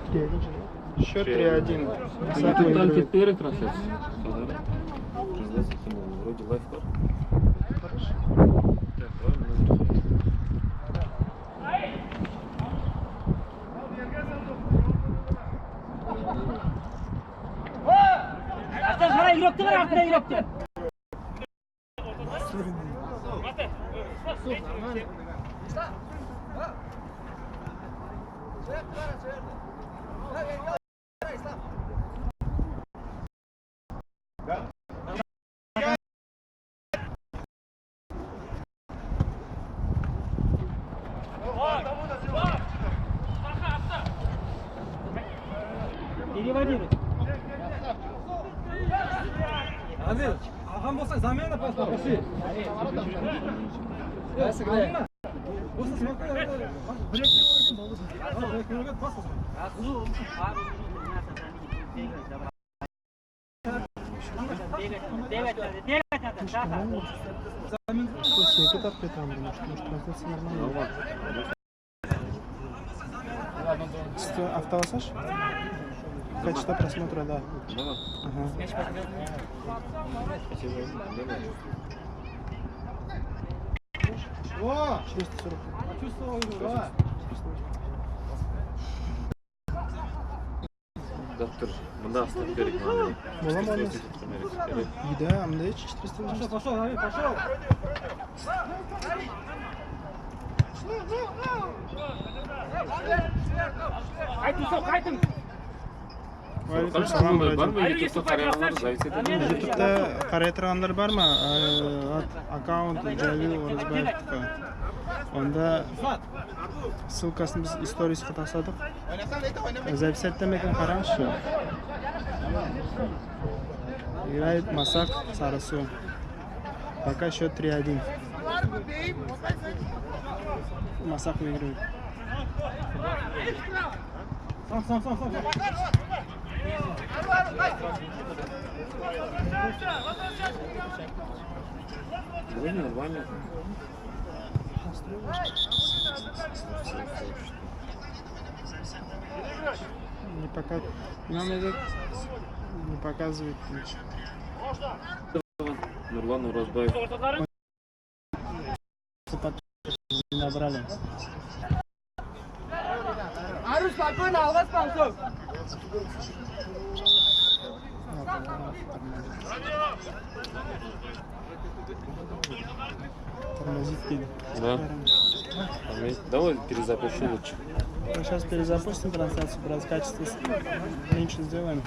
Счет 3-1. Ютубтан кетті керек трансляция. Вроде лайф бар. Хорошо. Так, правильно. Астан қара үйректі бар, артына үйректі. Переводируй. Азиз, алған болсаң замена паспа, пошли. Осы смақта бір екі ойын болсын. Бір екі ойын паспа. Секунд отпетам, может трансляция нормальная. Автовассаж? Качество просмотра, да. Ага. О! 440. Почувствовал его, давай. Доктор, мында астық керек маған. Бола ма емес? Да, мында 400. Пошел, Давид, пошел. Қайтын, қайтын. Валейкум салам. Бар ма ютубта қарағандар зависит етеді. Ютубта қарай тұрғандар бар ма? Аккаунт Джалил Оразбаевтікі. Онда ссылкасын біз историясқа тасадық. Запись еттемекен қараңызшы. Играет Масак Сарасу. Пока счет 3-1. Масак выигрывает. Сам. Вроде нормально. Не пока... Нам этот не показывает ничего. Нурлан Уразбаев. Не набрали. Ару, спокойно, алға спансов. Тормозит пиль. Да. Давай перезапущу лучше. Сейчас перезапустим трансляцию, брать качество меньше сделаем.